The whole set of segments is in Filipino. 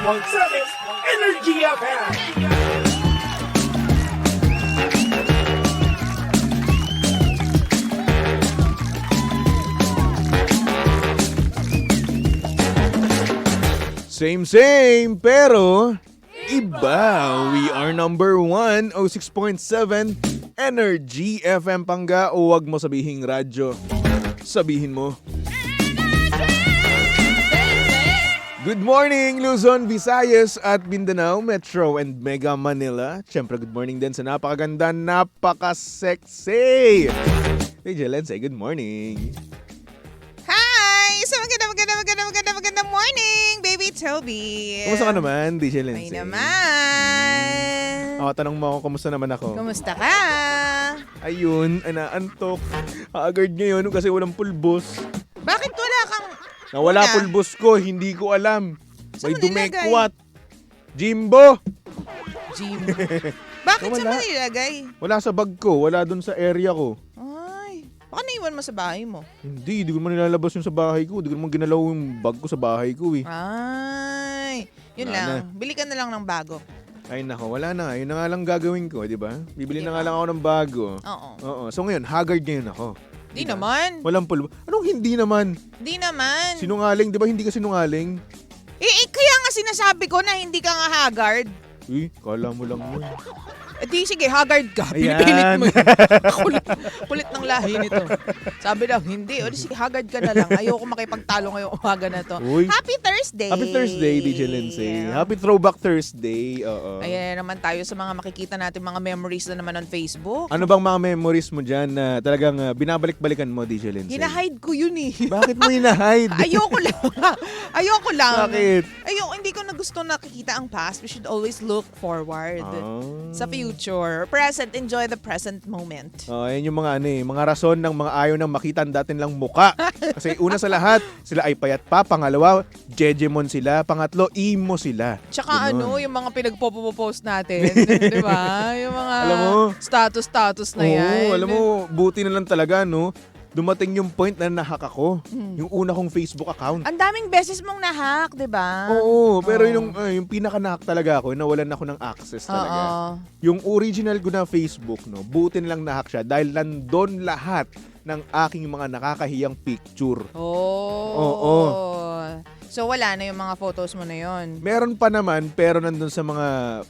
Energy FM. Same, pero iba. We are number 1, 06.7 Energy FM Pangga. O wag mo sabihing radyo. Sabihin mo. Good morning, Luzon, Visayas at Mindanao, Metro and Mega Manila. Siyempre, good morning din sa napakaganda, napaka-sexy DJ Lense, good morning. Hi! So magandang morning, baby Toby. Kumusta ka naman, DJ Lense? May naman. Tanong mo ako, kumusta naman ako? Kumusta ka? Ayun, anaantok. Haggard ngayon kasi walang pulbos. Bakit wala kang... Nawala Una? pulbos ko, hindi ko alam. Saan May mo nilagay? dumekwat. Jimbo! Gym. Bakit Wala. saan mo nilagay? Wala sa bag ko, wala dun sa area ko. Ay, baka naiwan mo sa bahay mo. Hindi ko naman nilalabas yung sa bahay ko. Hindi ko naman ginalaw yung bag ko sa bahay ko eh. Ay, yun Wala lang. Bili ka na lang ng bago. Ay nako, wala na. Yun na nga lang gagawin ko, di ba? Bibili na Diba? nga lang ako ng bago. Oo. Oo. So ngayon, haggard ngayon ako. Di naman. Walang pulbos. Anong hindi naman? Di naman. Sinungaling, di ba hindi ka sinungaling? Kaya nga sinasabi ko na hindi ka nga haggard. Uy, kala mo lang yun. Di sige, haggard ka. Ayan. Pinipilit mo. Kulit ng lahi nito. Sabi daw, hindi. O di sige, haggard ka na lang. Ayoko makipagtalo ngayong umaga na to. Uy. Happy Thursday! Happy Thursday, DJ Lindsay. Happy Throwback Thursday. Oo. Ayan naman tayo sa mga makikita natin mga memories na naman on Facebook. Ano bang mga memories mo dyan na talagang binabalik-balikan mo, DJ Lindsay? Hinahide ko yun eh. Bakit mo hinahide? Ayoko lang. Ayoko lang. Bakit? Hindi ko na gusto nakikita ang past. We should always look forward. Ah. Sa future. Present. Enjoy the present moment. Yan yung mga mga rason ng mga ayaw nang makita ang dating lang muka. Kasi una sa lahat, sila ay payat pa. Pangalawa, jejemon sila. Pangatlo, emo sila. Tsaka Ganon. yung mga pinagpo-post natin, di ba? Yung mga Alam mo? status na yan. Oo, alam mo, buti na lang talaga, no? Dumating yung point na nahack ako. Yung una kong Facebook account. Ang daming beses mong nahack, di ba? Oo, pero yung pinaka-nahack talaga ako, nawalan ako ng access talaga. Oo. Yung original ko na Facebook, no, buti na lang nahack siya dahil nandun lahat ng aking mga nakakahiyang picture. Oo. So wala na yung mga photos mo na yon. Meron pa naman, pero nandun sa mga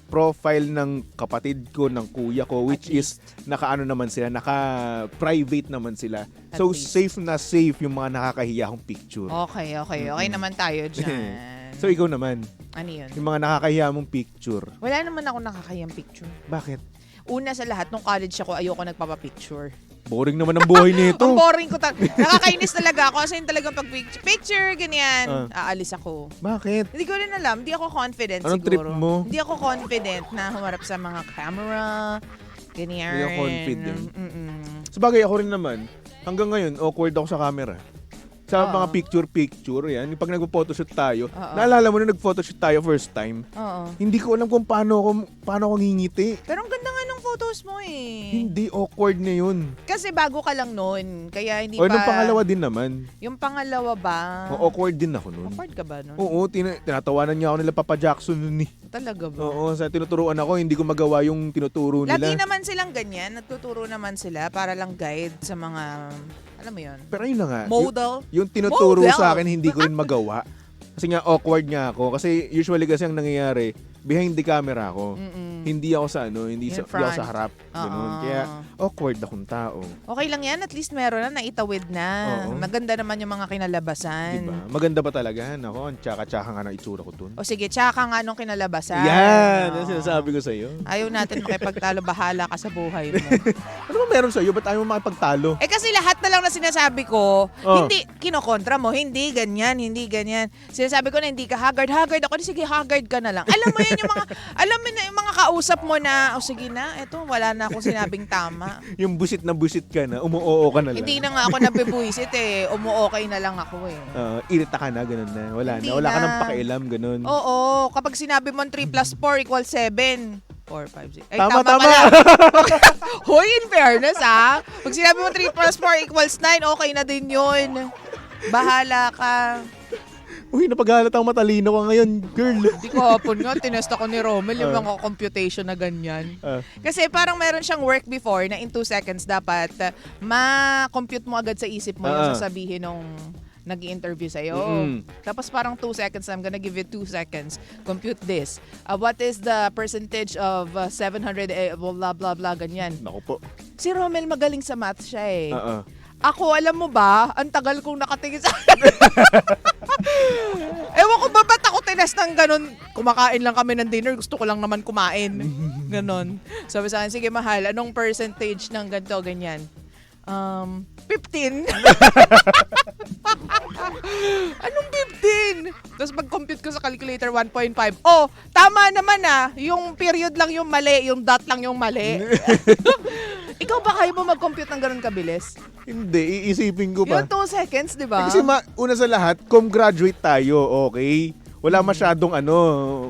profile ng kapatid ko, ng kuya ko, which is naka-ano naman sila, naka-private naman sila. At So least. safe na safe yung mga nakakahiya kong picture. Okay. Okay naman tayo dyan. So ikaw naman, Ano yun? yung mga nakakahiya mong picture. Wala naman ako nakakayang picture. Bakit? Una sa lahat, nung college ako, ayoko nagpapapicture. Boring naman ang buhay nito. Ang boring ko. Nakakainis talaga ako. Kasi yung talagang picture, ganyan. Aalis ako. Bakit? Hindi ko rin alam. Hindi ako confident Anong siguro. trip mo? Hindi ako confident na humarap sa mga camera. Ganyan. Hindi ka confident. Mm-mm. Sabagay ako rin naman, hanggang ngayon, awkward ako sa camera. Sa Oo. mga picture, yan. Pag nagpo-photoshoot tayo, Oo. naalala mo na nag-photoshoot tayo first time, Oo. hindi ko alam kung paano ako ngingiti. Pero ang ganda nga nung photos mo eh. Hindi, awkward na yun. Kasi bago ka lang noon. Kaya hindi O, pa... nung pangalawa din naman. Yung pangalawa ba? Awkward din ako nun. Awkward ka ba noon? Oo, tinatawanan niya ako nila Papa Jackson nun eh. Talaga ba? Oo, sa tinuturuan ako, hindi ko magawa yung tinuturo nila. Lagi naman silang ganyan. Nagtuturo naman sila para lang guide sa mga... Alam mo yun? Pero yun na nga. Model. Yung tinuturo Model. sa akin, hindi ko rin magawa. Kasi nga, awkward nga ako. Kasi usually kasi ang nangyayari, behind the camera ako. Mm-mm. Hindi ako sa hindi In ako sa front. harap. Ganun. Oo. Kaya awkward akong tao. Okay lang yan. At least meron na. Naitawid na. Oo. Maganda naman yung mga kinalabasan. Diba? Maganda ba talaga? Nako, ang tsaka-tsaka nga ng itsura ko dun. O sige, tsaka nga nung kinalabasan. Yan! Oo. Yan sinasabi ko sa'yo. Ayaw natin makipagtalo. Bahala ka sa buhay mo. Ano ba meron sa'yo? Ba't ayaw mo makipagtalo? Kasi lahat na lang na sinasabi ko, Oh. hindi, kinokontra mo, hindi ganyan. Sinasabi ko na hindi ka haggard ako. Sige, haggard ka na lang. Alam mo yan yung mga, alam mo na yung mga kausap mo na, sige na, eto, wala na akong sinabing tama. Yung busit na busit ka na, umuoo ka na lang. Hindi na nga ako nabibuisit umuokay na lang ako eh. Irita ka na, ganun na. Wala Hindi na. Wala ka na. nang pakialam, ganun. Oo, kapag sinabi mo 3 plus 4 equals 7. 4, 5, 6. Ay, Tama. pala. Hoy, in fairness Pag sinabi mo 3 plus 4 equals 9, okay na din yun. Bahala ka. Uy, napaghalatang matalino ka ngayon, girl. Hindi ko hapon nga, tinest ako ni Romel yung Ah. mga computation na ganyan. Ah. Kasi parang meron siyang work before na in 2 seconds dapat ma-compute mo agad sa isip mo yung Ah. sasabihin nung nag-i-interview sa'yo. Mm-mm. Tapos parang 2 seconds, I'm gonna give you 2 seconds. Compute this. What is the percentage of 700, blah, blah, blah, ganyan. Naku po. Si Romel magaling sa math siya eh. Oo. Ako, alam mo ba, ang tagal kong nakatingin sa Ewan ko ba ba't ako tinest ng ganun? Kumakain lang kami ng dinner, gusto ko lang naman kumain. Ganon. Sabi sa akin, sige mahal, anong percentage ng ganito, ganyan? 15. Anong 15? Tapos mag-compute ko sa calculator, 1.5. Oh, tama naman yung period lang yung mali, yung dot lang yung mali. Ikaw ba kaya mo mag-compute ng ganun kabilis? Hindi, iisipin ko pa. Yung 2 seconds, di ba? Kasi una sa lahat, graduate tayo, okay? Wala masyadong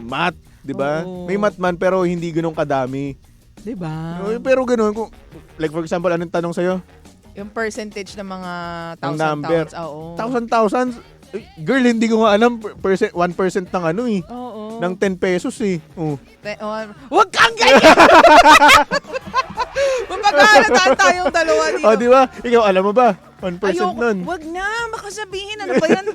math, 'di ba? Oo. May math man pero hindi ganoon kadami. Di ba? Pero ganoon like for example, anong tanong sa'yo? Yung percentage ng mga Ang thousand number. Oo. Thousands. Girl, hindi ko nga alam 1% ng Oo. ng 10 pesos eh. Oh. Huwag kang ganyan! Mapag-aarataan tayong dalawa dito. Oh, di ba? Ikaw alam mo ba? 1% nun. Wag na, makasabihin. Ano ba yan?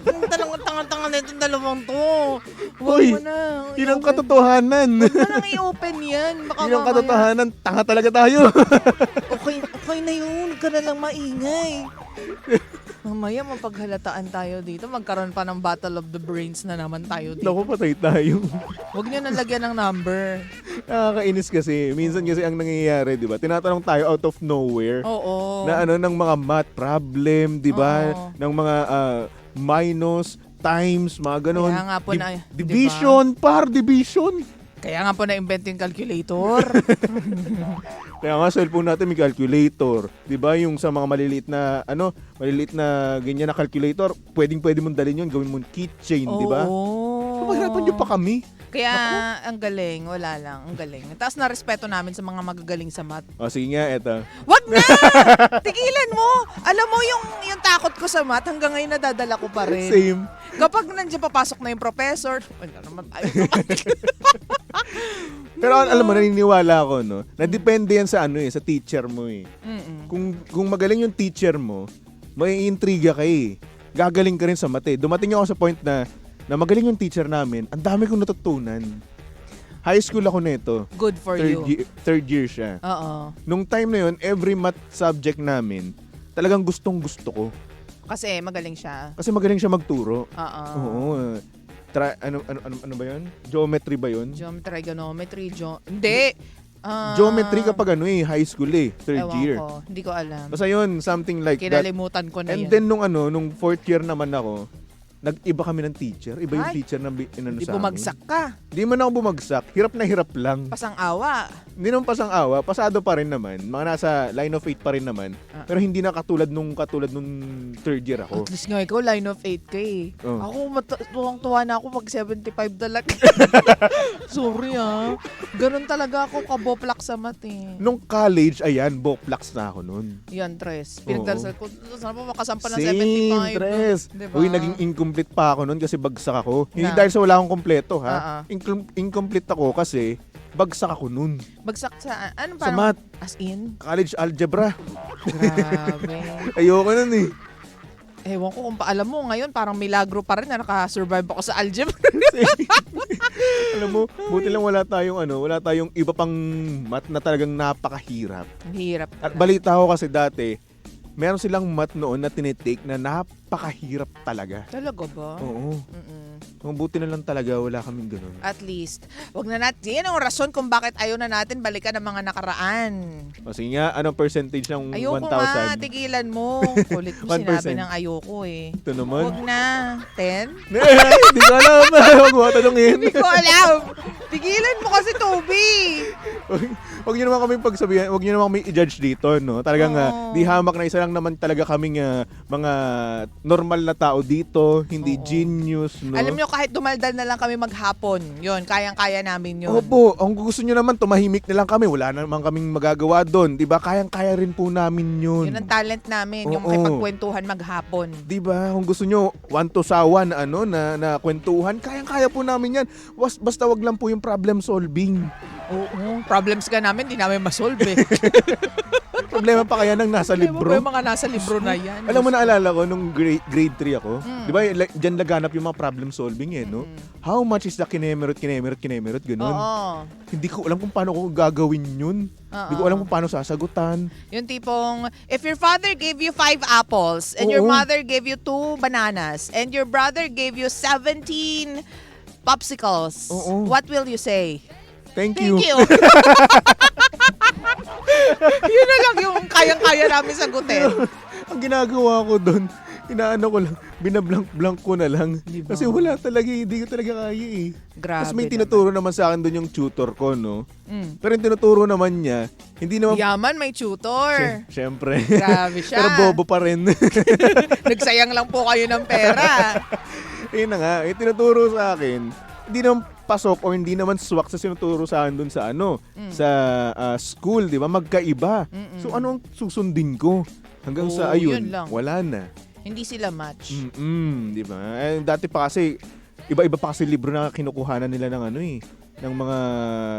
Tanga-tanga na itong dalawang to. Wag Uy, mo na. yun ang katotohanan. Wag mo nang i-open yan. Baka Yun ang mamaya- katotohanan. Tanga talaga tayo. Okay na yun. Huwag ka na lang maingay. Mamaya mapaghalataan tayo dito. Magkaroon pa ng Battle of the Brains na naman tayo dito. Naku, patay tayo. Huwag niyo nang lagyan ng number. Nakakainis kasi. Minsan kasi ang nangyayari, di ba? Tinatanong tayo out of nowhere. Oo. Na ng mga math problem, di ba? Oo. Ng mga minus, times, mga ganon. Kaya nga po na- division, division. Kaya nga po na-invent yung calculator. Kaya nga cellphone natin may calculator. 'Di ba? Yung sa mga maliliit na maliliit na ganyan na calculator, pwedeng-pwede mong dalhin 'yon, gawin mong keychain, 'di ba? Oo. Pahirapan niyo pa kami. Kaya ang galing, wala lang, ang galing. Taas na respeto namin sa mga magagaling sa math. O sige nga, eto. Wag na! Tigilan mo! Alam mo yung takot ko sa math, hanggang ngayon nadadala ko pa rin. Same. Kapag nandiyan papasok na yung professor, wala naman tayo sa math. Pero alam mo, naniniwala ako, no? Na depende yan sa sa teacher mo eh. Mm-mm. Kung magaling yung teacher mo, may intriga ka eh. Gagaling ka rin sa mate. Dumating ako sa point na magaling yung teacher namin, ang dami kong natutunan. High school ako nito. Good for you. Third year siya. Oo. Nung time na yun, every math subject namin, talagang gustong gusto ko. Kasi magaling siya. Kasi magaling siya magturo. Oo. Oo. Ano ba yun? Geometry ba yun? Geometry, trigonometry, hindi. Geometry kapag high school third Ewan year. ko, hindi ko alam. Basta yun, something like that. Kinalimutan ko na And yan. then nung fourth year naman ako, nag-iba kami ng teacher. Iba yung Ay, teacher na inano Hindi sa amin. bumagsak ka. Di man ako bumagsak. Hirap na hirap lang. Pasang awa. Hindi naman pasang awa. Pasado pa rin naman. Mga nasa line of 8 pa rin naman. Ah. Pero hindi na katulad nung third year ako. At least nga ikaw, line of 8 ka eh. Oh. Ako, tuwang-tuwa na ako pag 75 talaga. Sorry Ganun talaga ako, kaboplak sa mat eh. Nung college, ayan, boplax na ako nun. Yan, Tres. Pinagdarasal ko, saan pa makasampa ng Same, 75? Tres. Diba? Uy, naging incomplete pa ako nun kasi bagsak ako. Hindi Na? dahil sa wala akong kompleto, ha? Incomplete ako kasi bagsak ako nun. Bagsak sa, ano Sa parang, math, as in? college algebra. Grabe. Ayoko nun eh. Ewan ko kung alam mo, ngayon parang milagro pa rin na nakasurvive ako sa algebra. Alam mo, buti lang wala tayong iba pang math na talagang napakahirap. Ang hirap. At balita ko kasi dati, meron silang math noon na tinitake na napakahirap talaga. Talaga ba? Oo. Mm-mm. Kung buti na lang talaga, wala kaming ganun. At least, wag na natin. Yan ang rason kung bakit ayaw na natin balikan ang mga nakaraan. O sige nga, anong percentage ng 1,000? Ayoko nga, tigilan mo. Kulit mo 1%. sinabi ng ayoko eh. Ito naman. Wag na. 10? Hindi ko alam. Huwag mo tanongin. Hindi ko alam. Tigilan mo kasi, Toby. Huwag niyo naman kami pagsabihan, huwag niyo naman kami i-judge dito, no? Talagang Oo. di hamak na isa na lang naman talaga kaming mga normal na tao dito, hindi Oo. genius, no? Alam nyo, kahit dumaldal na lang kami maghapon, yun, kayang-kaya namin yun. Opo, ang gusto nyo naman, tumahimik na lang kami. Wala naman kaming magagawa doon. Diba? Kayang-kaya rin po namin yun. Yun ang talent namin, yung Oo. makipagkwentuhan maghapon. Diba? Kung gusto nyo, one to sawa na, na kwentuhan, kayang-kaya po namin yan. Basta wag lang po yung problem solving. Oo, problems ka namin, di namin masolve eh. Problema pa kaya nang nasa Problema libro? pa yung mga nasa libro na yan. Alam mo, naalala ko, nung grade 3 ako, Mm. di ba, dyan laganap yung mga problem solving no? How much is the kinemerot, ganun. Oo. Hindi ko alam kung paano ko gagawin yun. Hindi ko alam kung paano sasagutan. Yung tipong, if your father gave you 5 apples, and your Oo. mother gave you 2 bananas, and your brother gave you 17 popsicles, Oo. what will you say? Thank you. Thank you. Yun na lang yung kayang-kaya namin sagutin. Ang ginagawa ko doon, inaano ko lang, binablank-blank ko na lang. Diba? Kasi wala talaga, hindi ko talaga kaya eh. Grabe Tapos may tinuturo naman sa akin doon yung tutor ko, no? Mm. Pero yung tinuturo naman niya, hindi naman... Yaman, may tutor. Siyempre. Grabe siya. Pero bobo pa rin. Nagsayang lang po kayo ng pera. Yun na nga, yung tinuturo sa akin, hindi naman pasok o hindi naman swak sa sinuturo sa akin doon sa sa school, di ba? Magkaiba. So ano ang susundin ko? Hanggang sa ayun, yun lang. wala na. Hindi sila match. Di ba? Eh, dati pa kasi, iba-iba pa kasi libro na kinukuhanan nila ng ng mga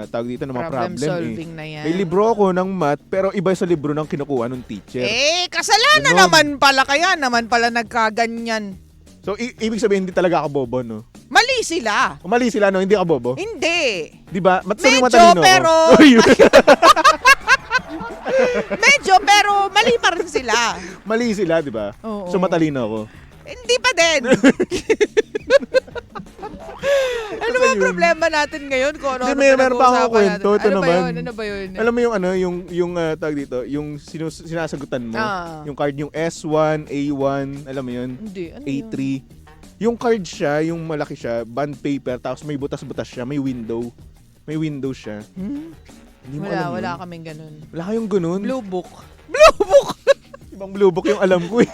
tawag dito, ng mga Problem problem solving na yan. May libro ako ng math, pero iba sa libro ng kinukuha ng teacher. Kasalanan Ganon. naman pala kaya naman pala nagkaganyan. So, ibig sabihin, hindi talaga ako bobo, no? Mali sila. Mali sila, no? Hindi ako bobo. Hindi. Di ba? Sabi Medyo, matalino ako. pero... Uy, Medyo, pero mali pa rin sila. mali sila, di ba? Oo. So, matalino ako. Hindi pa din. Ano ba ang problema natin ngayon kung ano Hindi, meron pa akong pinag-uusapan kwento. natin? Ito naman. Ano ba yun? Alam mo yung tawag dito, yung sinasagutan mo, yung card, yung S1, A1, alam mo yun? Hindi. Ano A3. yun? Yung card siya, yung malaki siya, bond paper, tapos may butas-butas siya, may window. May window siya. Hindi mo alam Wala yun? kaming ganun. Wala kayong ganun? Blue book. Blue book! Ibang blue book yung alam ko eh.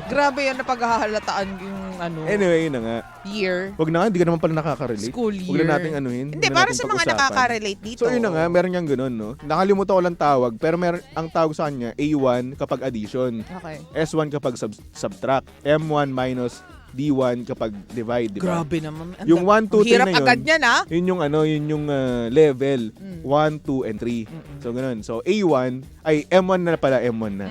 Grabe yan na paghahalataan yung Anyway, yun na nga. year. Wag na nga, hindi ka naman pala nakaka-relate. School Huwag year. na nating anuhin. Hindi, huwag na para nating sa mga pag-usapan. nakaka-relate dito. So yun na nga, meron niyang ganun, no? Nakalimutan ko lang tawag, pero ang tawag sa kanya, A1 kapag addition, Okay. S1 kapag subtract, M1 minus D1 kapag divide, di ba? Grabe naman. Yung 1, 2, 3 hirap na yun, agad niyan, ha? yun yung level, 1, 2, and 3. So ganun. So A1, ay M1 na pala, M1 na.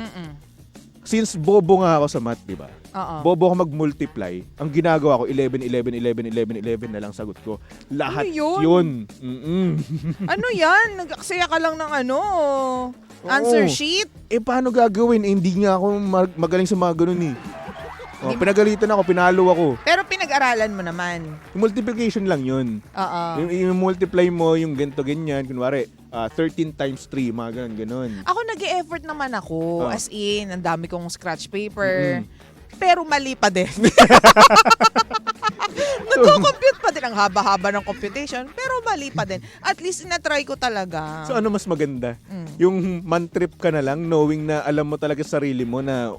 Since bobo nga ako sa math, di ba? Oo. Bobo ako mag-multiply. Ang ginagawa ko, 11, 11, 11, 11, 11 na lang sagot ko. Lahat Ano yun? yun. Ano yan? Nag-aksaya ka lang ng answer sheet? Eh, paano gagawin? Eh, hindi nga ako magaling sa mga ganun eh. Oh, pinagalitan ako, pinalo ako. Pero pinag-aralan mo naman. Yung multiplication lang yun. Oo. Yung multiply mo, yung ganito, ganyan. Kunwari, 13 times 3, mga ganun. Ako nag-e-effort naman ako. Oh. As in, ang dami kong scratch paper. Pero mali pa din. Nagko-compute pa din. Ang haba-haba ng computation. Pero mali pa din. At least na-try ko talaga. So, ano mas maganda? Yung man-trip ka na lang, knowing na alam mo talaga sa sarili mo na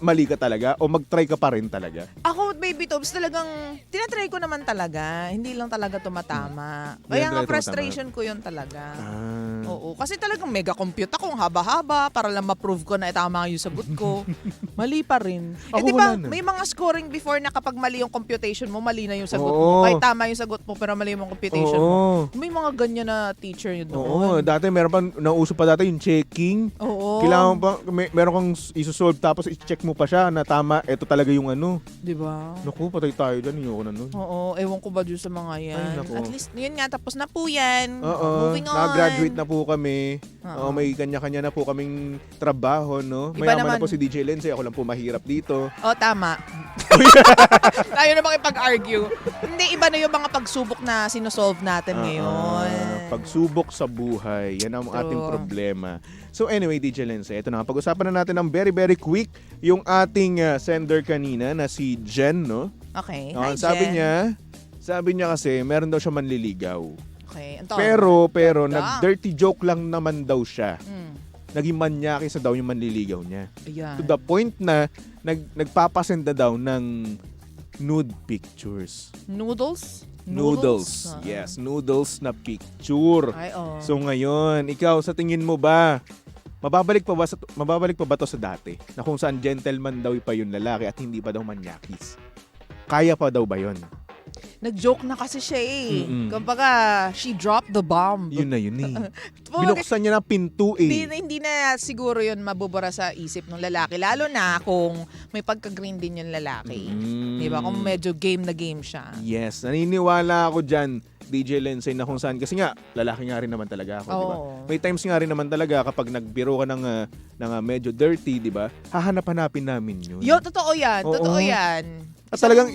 mali ka talaga o mag-try ka pa rin talaga? Ako, Baby Tobes, talagang tinatry ko naman talaga. Hindi lang talaga tumatama. Hindi Kaya lang nga talaga frustration ko yun talaga. Ah. Oo. Kasi talagang mega compute ako, ang haba-haba, para lang ma-prove ko na tama yung sagot ko. Mali pa rin. Ako Di ba, wala na. may mga scoring before na kapag mali yung computation mo, mali na yung sagot Oo. mo. Kahit tama yung sagot mo, pero mali yung computation mo. Oo. May mga ganyan na teacher yun Oo, doon. dati meron pa, nauso pa dati yung checking. Oo. Kailangan mo pa, meron kang isosolve tapos i-check mo pa siya na tama, eto talaga yung ano. Di ba? Naku, patay tayo dyan, ayoko na nun. Oo, ewan ko ba dyan sa mga yan. Ay, naku. At least, yun nga, tapos na po yan. Oo, Moving on. nag-graduate na po kami. Oo. May kanya-kanya na po kaming trabaho, no? Iba Mayaman na naman. po si DJ Lindsay, ako lang po mahirap dito. Oh, tama. Tayo na makipag-argue. Hindi, iba na yung mga pagsubok na sinosolve natin ngayon. Pagsubok sa buhay, yan ang True. ating problema. So anyway, DJ Lindsay, ito na, pag-usapan na natin ng very, very quick yung ating sender kanina na si Jen, no? Okay. Oh, Hi, sabi Jen. niya kasi meron daw siya manliligaw. Okay. Ito. Pero Ganda. nag-dirty joke lang naman daw siya. naging manyaki sa daw yung manliligaw niya. Ayan. To the point na nagpapasend na daw ng nude pictures. Noodles? Noodles. Yes, noodles na picture. Ay, oh. So ngayon, ikaw sa tingin mo ba mababalik pa ba to sa dati na kung saan gentleman daw pa yung lalaki at hindi pa daw manyakis? Kaya pa daw ba yon? Nag-joke na kasi siya eh. Mm-mm. Kumbaga, she dropped the bomb. Yun na yun eh. Kumbaga, Binuksan niya ng pinto eh. hindi na siguro yun mabubura sa isip ng lalaki. Lalo na kung may pagka-green din yung lalaki. Di ba? Kung medyo game na game siya. Yes, naniniwala ako dyan, DJ Lensay, na kung saan. Kasi nga, lalaki nga rin naman talaga ako, di ba? Oo. May times nga rin naman talaga kapag nagbiro ka ng medyo dirty, di ba? Hahanap-hanapin namin yun. Yo, totoo yan. Oo. Totoo yan. At talagang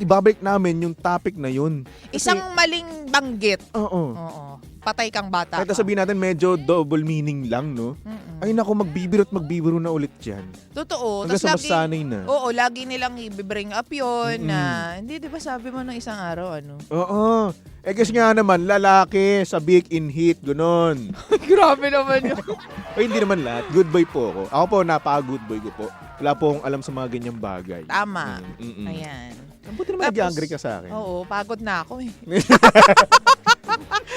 ibabalik namin yung topic na yun. Isang maling banggit. Oo. Oo. Patay kang bata. Kahit sabihin natin medyo double meaning lang, no? Mm-mm. Ay naku, magbibiro na ulit dyan. Totoo. Hanggang Tas sa lagi, masanay na. oo, lagi nilang i-bring up yun na, hindi, di ba sabi mo nung isang araw, ano? Oo. Eh kasi nga naman, lalaki, sabik, in heat, gano'n. Grabe naman yun. O hindi naman lahat. Good boy po ako. Ako po, napaka-good boy ko po. Wala po akong alam sa mga ganyang bagay. Tama. Mm-mm. Ayan. Buti naman Tapos, nag-agree ka sa akin. Oo, pagod na ako eh.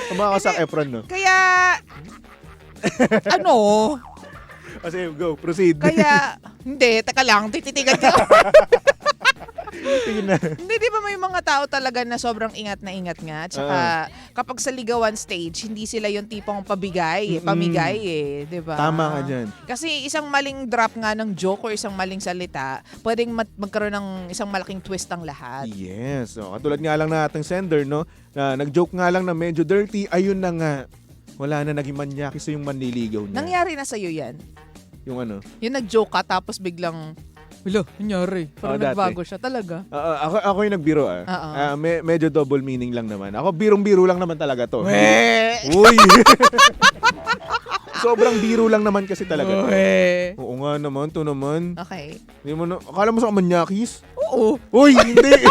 Kumaka ka sa Efron, no? Kaya, ano? Kasi go, proceed. Kaya, hindi, teka lang, tititigan ko. Sige na. Hindi, di ba may mga tao talaga na sobrang ingat na ingat nga. Tsaka, kapag sa ligawan stage, hindi sila yung tipong pamigay eh, di ba? Tama ka dyan. Kasi isang maling drop nga ng joke or isang maling salita, pwedeng magkaroon ng isang malaking twist ang lahat. Yes. So, katulad nga lang na ating sender, no? Na nag-joke nga lang na medyo dirty, ayun na nga. Wala na naging manyakis yung manliligaw niya. Nangyari na sa'yo yan? Yung ano? Yung nag-joke ka tapos biglang, wala, nangyari. Parang dati. nagbago siya talaga. Ako yung nagbiro Oo. Medyo double meaning lang naman. Ako birong-biro lang naman talaga to. Weh! Uy! Sobrang biro lang naman kasi talaga to. Weh! Oo nga naman, to naman. Okay. Hindi mo na, akala mo sa manyakis? Oo. Uy, hindi!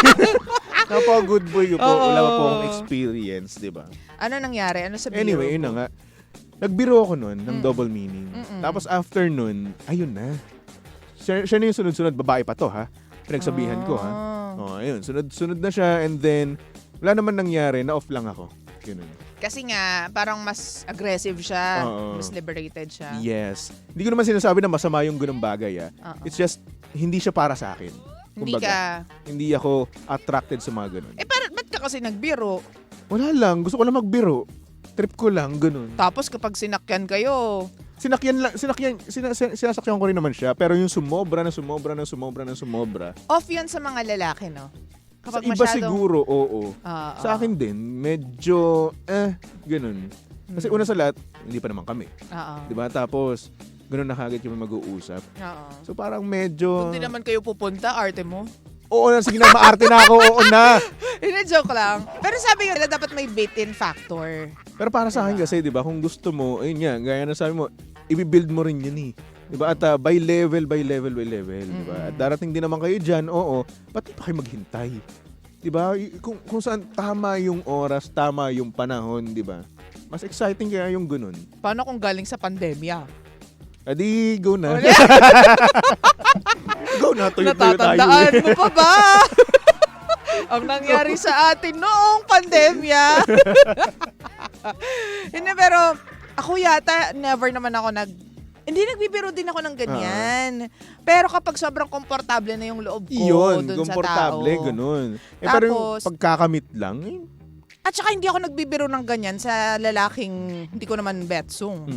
Napaka-good boy ko po. Oo. Wala pa po akong experience, di ba? Ano nangyari? Ano sa biro? Anyway, yun na nga. Nagbiro ako nun ng double meaning. Mm-mm. Tapos after nun, ayun na. Siya na yung sunod-sunod. Babae pa to, ha? Pinagsabihan ko, ha? Oh, ayun. Sunod na siya and then, wala naman nangyari. Na-off lang ako. Ganun. Kasi nga, parang mas aggressive siya. Oo. Mas liberated siya. Yes. Hindi ko naman sinasabi na masama yung ganung bagay, ha? Oo. It's just, hindi siya para sa akin. Hindi Kumbaga, ka... Hindi ako attracted sa mga ganun. ba't ka kasi nagbiro? Wala lang. Gusto ko lang magbiro. Trip ko lang, ganun. Tapos kapag sinakyan kayo, Sinasakyan ko rin naman siya. Pero yung sumobra. off yun sa mga lalaki, no? Sa Kapag iba masyadong... siguro, oo. Oo. Sa akin din, medyo, ganun. Kasi una sa lahat, hindi pa naman kami. Oo. Diba? Tapos, ganun na kagad kami mag-uusap. Oo. So parang medyo... Kung di naman kayo pupunta, arte mo. Oo na, sige na, maarte na ako, oo na. Hindi, joke lang. Pero sabi nga, dapat may bait-in factor. Pero para sa akin kasi, di ba, kung gusto mo, ayun nga, gaya na sabi mo, i-build mo rin yun eh. Di ba? At by level. Di ba? At darating din naman kayo dyan, oo, ba't di pa kayo maghintay? Di ba? Kung saan tama yung oras, tama yung panahon, di ba? Mas exciting kaya yung ganun. Paano kung galing sa pandemya? Adi, go na. Go na, tuyo tayo. Natatandaan mo pa ba? Ang nangyari sa atin noong pandemya. Hindi, pero ako yata, never naman ako hindi, nagbibiro din ako ng ganyan. Pero kapag sobrang komportable na yung loob ko Iyon, dun sa tao. komportable, ganun. Pero yung Tapos, pagkakamit lang, at saka hindi ako nagbibiro ng ganyan sa lalaking hindi ko naman betsong.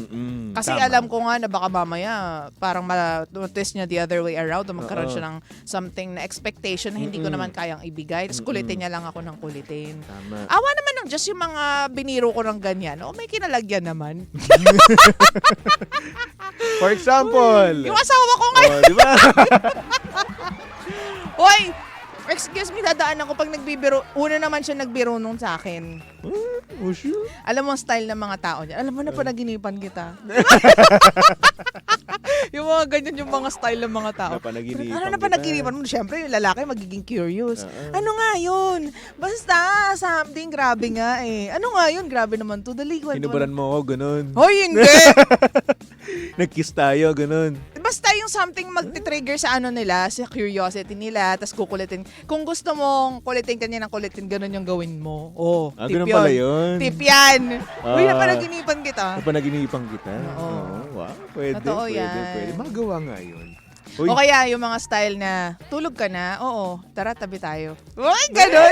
Kasi tama. alam ko nga na baka mamaya parang ma-test niya the other way around o magkaroon Oo. siya ng something na expectation na hindi ko naman kayang ibigay. Tapos kulitin niya lang ako ng kulitin. Tama. Awa naman ng Diyos yung mga biniro ko ng ganyan. O may kinalagyan naman. For example. Yung asawa ko ngayon. Oh, di ba? Hoy! Excuse me, dadaan ako pag nagbibiro. Una naman siya nagbiro nung sa akin. Oh, sure. Alam mo ang style ng mga tao niya. Alam mo na panaginipan kita. Yung mga ganyan yung mga style ng mga tao. Napanaginipan Ano na panaginipan mo? Siyempre, yung lalaki magiging curious. Ano nga yun? Basta, something, grabe nga eh. Ano nga yun? Grabe naman to. Dali, kwento. Hinubaran mo ako, ganun. Hoy, hindi! Nag-kiss tayo, ganun. Basta yung something magti-trigger sa ano nila, sa curiosity nila, tas kukulitin. Kung gusto mong kulitin kanya ng kulitin, ganun yung gawin mo. Oh, tip Ganun yun. pala yun. Tip yan. Uy, Ah. napanaginipan kita. Napanaginipan kita. Oo. Wow, pwede, Totoo pwede, yan. pwede. Magawa nga yun. Uy, O kaya yung mga style na, tulog ka na, oo, tara, tabi tayo. Uy, ganun.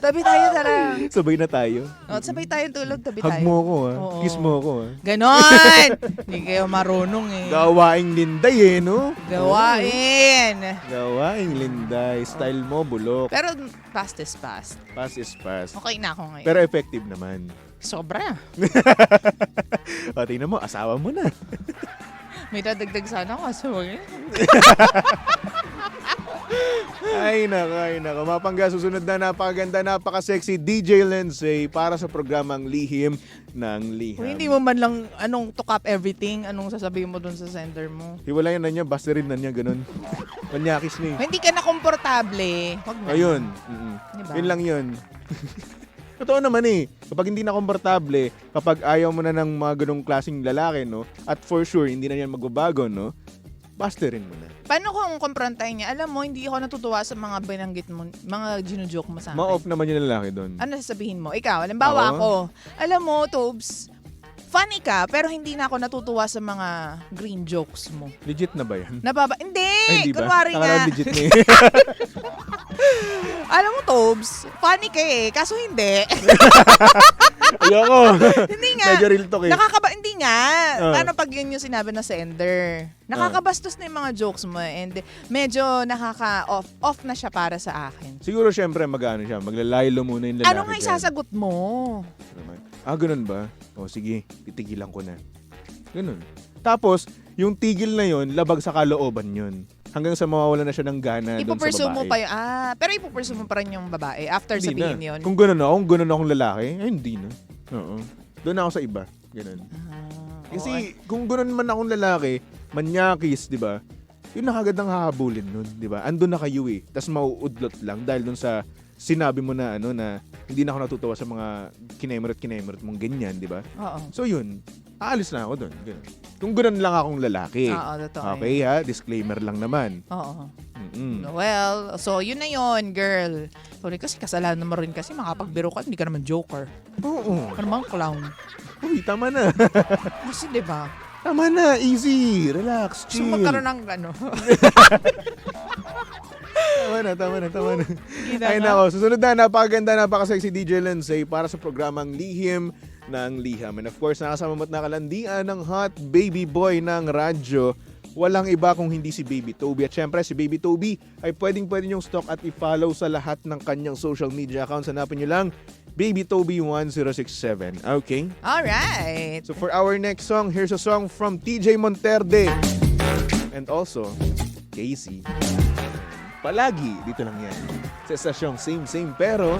Tabi tayo, tara. sabay na tayo. O, sabay tayo tulog, tabi Hug tayo. mo ako, ha? Oo. Kiss mo ako, ha? Ganon! Hindi kayo marunong eh. Gawaing linday, eh, no? Gawain. Gawaing linday. Style mo, bulok. Pero past is past. Pass is pass. Okay na ako ngayon. Pero effective naman. Sobra. O, tingnan mo, asawa mo na. May dadagdag sana ako. So, Ay, naka. Mapangga, susunod na napakaganda, napaka-sexy DJ Lindsay para sa programang Lihim ng Liham. Kung hindi mo man lang anong to cap everything, anong sasabihin mo dun sa sender mo. Hiwalayan na niya, basta rin na niya, ganun. Manyakis na eh. Kung hindi ka na komportable, wag na. Ayun. Diba? Yun lang yun. Totoo naman eh. Kapag hindi na komportable, kapag ayaw mo na ng mga ganong klaseng lalaki, no? At for sure, hindi na yan magbabago, no? Basta rin mo na. Paano kung komprontahin niya? Alam mo, hindi ako natutuwa sa mga binanggit mo, mga ginujoke mo sa akin. Ma-off naman yung lalaki doon. Ano sasabihin mo? Ikaw, halimbawa Oo. ako. Alam mo, Tobes, funny ka, pero hindi na ako natutuwa sa mga green jokes mo. Legit na ba yan? Hindi! Ay, hindi ba? Kunwari Akala nga. legit na eh. Alam mo, Tobes, funny ka eh, kaso hindi. Ayoko. Hindi nga. Medyo real talk eh. Hindi nga. Oh. Paano pag yun yung sinabi ng sender? Nakakabastos na yung mga jokes mo and medyo off na siya para sa akin. Siguro syempre mag-ano siya, maglalaylo muna yung lalaki. Ano nga dyan. isasagot mo? Naman. Ganun ba? O sige, titigilan ko na. Ganun. Tapos, yung tigil na yon labag sa kalooban yun. Hanggang sa mawawala na siya ng gana doon sa Ipupursue babae. mo pa yun. Pero ipupursue mo pa rin yung babae after Hindi sabihin na. yun. Kung ganun akong lalaki, hindi na. Oo. Doon ako sa iba. Ganun. Kasi kung ganun man akong lalaki, manyakis, di ba? Yun na kagad ang hahabulin nun, di ba? Andun na kayo eh. Tapos mauudlot lang dahil dun sa sinabi mo na na hindi na ako natutuwa sa mga kinemerot mong ganyan, di ba? Oo. So yun, aalis na ako dun. Ganun. Kung ganun lang akong lalaki. Oo, totoo. Okay ha? Disclaimer lang naman. Oo. Mm-mm. Well, so yun na yun, girl. Sorry kasi kasalanan mo rin kasi makapagbiro ka, hindi ka naman joker. Oo. Ano bang clown? Uy, tama na. Kasi diba? Tama na. Easy. Relax. So Chill. magkaroon ng ano. Tama na. Gina Ay nga. nako, susunod na, napakaganda, napaka-sexy DJ Lindsay para sa programang Lihim ng Liham. And of course, nakasama mo't nakalandian ng hot baby boy ng radyo. Walang iba kung hindi si Baby Toby. At syempre, si Baby Toby ay pwedeng-pwede niyong stalk at i-follow sa lahat ng kanyang social media accounts. Hanapin niyo lang, Baby Toby 1067. Okay? Alright. So for our next song, here's a song from TJ Monterde. And also, Casey. Palagi, dito lang yan. Sa estasyong same pero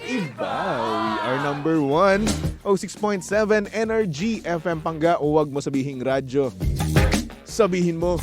iba. We are number 1, 06.7 NRG FM Pangga. O wag mo sabihing radyo. Sabihin mo.